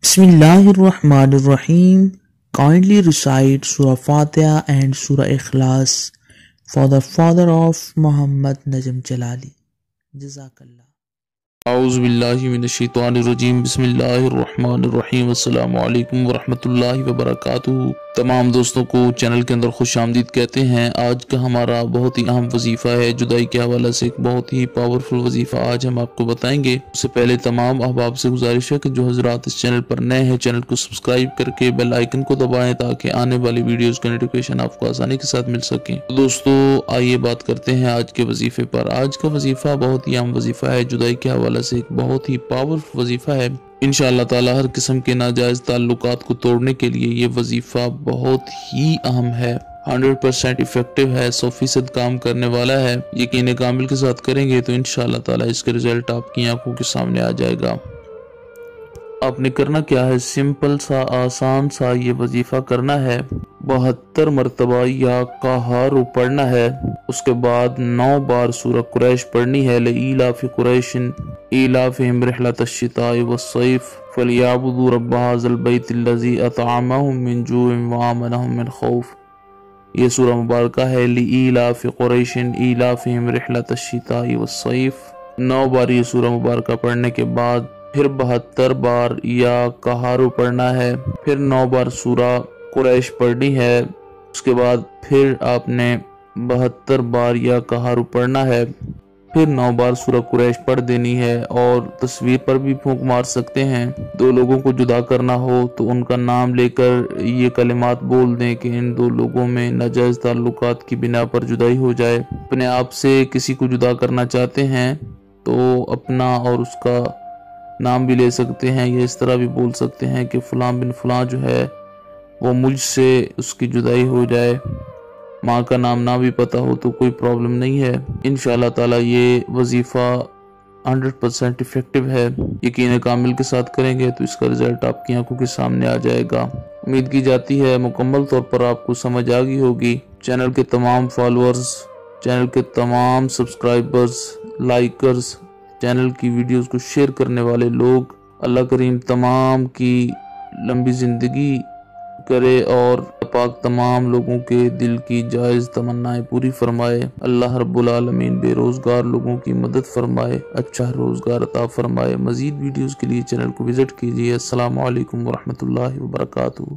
Bismillahirrahmanirrahim. Kindly recite Surah Fatiha and Surah Ikhlas for the father of Muhammad Najm Jalali. Jazakallah. اعوذ باللہ من الشیطان الرجیم بسم اللہ الرحمن الرحیم السلام علیکم ورحمۃ اللہ وبرکاتہ۔ تمام دوستوں کو چینل کے اندر خوش آمدید کہتے ہیں۔ آج کا ہمارا بہت ہی اہم وظیفہ ہے، جدائی کے حوالے سے ایک بہت ہی پاورفل وظیفہ آج ہم آپ کو بتائیں گے۔ اس سے پہلے تمام احباب سے گزارش ہے کہ جو حضرات اس چینل پر نئے ہیں، چینل کو سبسکرائب کر کے بیل آئیکن کو دبائیں تاکہ آنے والی ویڈیوز کا نوٹیفیکیشن آپ کو آسانی کے ساتھ مل سکیں۔ دوستو آئیے بات کرتے ہیں آج کے وظیفے پر۔ آج کا وظیفہ بہت ہی اہم وظیفہ ہے، جدائی کے حوالے سے ایک بہت ہی پاورفل وظیفہ ہے۔ انشاءاللہ تعالی ہر قسم کے ناجائز تعلقات کو توڑنے کے لیے یہ وظیفہ بہت ہی اہم ہے، 100% ایفیکٹو ہے، 100% کام کرنے والا ہے۔ یقین کامل کے ساتھ کریں گے تو انشاءاللہ تعالی اس کے رزلٹ آپ کی آنکھوں کے سامنے آ جائے گا۔ آپ نے کرنا کیا ہے، سمپل سا آسان سا یہ وظیفہ کرنا ہے۔ 72 مرتبہ یا قہار پڑھنا ہے، اس کے بعد 9 بار سورہ قریش پڑھنی ہے۔ لإیلاف قریش ایلافہم رحلۃ الشتاء والصیف فلیعبدوا رب ھذا البیت الذی اطعمہم من جوع وآمنہم من خوف۔ یہ سورہ مبارکہ ہے لإیلاف قریش ایلافہم رحلۃ الشتاء والصیف۔ 9 بار یہ سورہ مبارکہ پڑھنے کے بعد پھر 72 بار یا قہار پڑھنا ہے، پھر 9 بار سورہ قریش پڑھنی ہے، اس کے بعد پھر آپ نے 72 بار یا قہار پڑھنا ہے، پھر 9 بار سورہ قریش پڑھ دینی ہے۔ اور تصویر پر بھی پھونک مار سکتے ہیں۔ 2 لوگوں کو جدا کرنا ہو تو ان کا نام لے کر یہ کلمات بول دیں کہ ان 2 لوگوں میں ناجائز تعلقات کی بنا پر جدائی ہو جائے۔ اپنے آپ سے کسی کو جدا کرنا چاہتے ہیں تو اپنا اور اس کا نام بھی لے سکتے ہیں، یا اس طرح بھی بول سکتے ہیں کہ فلاں بن فلاں جو ہے وہ مجھ سے اس کی جدائی ہو جائے۔ ماں کا نام نہ بھی پتہ ہو تو کوئی پرابلم نہیں ہے۔ انشاءاللہ تعالی یہ وظیفہ 100% ایفیکٹو ہے۔ یقین کامل کے ساتھ کریں گے تو اس کا رزلٹ آپ کی آنکھوں کے سامنے آ جائے گا۔ امید کی جاتی ہے مکمل طور پر آپ کو سمجھ آ گئی ہوگی۔ چینل کے تمام فالورز، چینل کے تمام سبسکرائبرز، لائکرز، چینل کی ویڈیوز کو شیئر کرنے والے لوگ، اللہ کریم تمام کی لمبی زندگی کرے اور پاک تمام لوگوں کے دل کی جائز تمنائیں پوری فرمائے۔ اللہ رب العالمین بے روزگار لوگوں کی مدد فرمائے، اچھا روزگار عطا فرمائے۔ مزید ویڈیوز کے لیے چینل کو وزٹ کیجیے۔ السلام علیکم ورحمۃ اللہ وبرکاتہ۔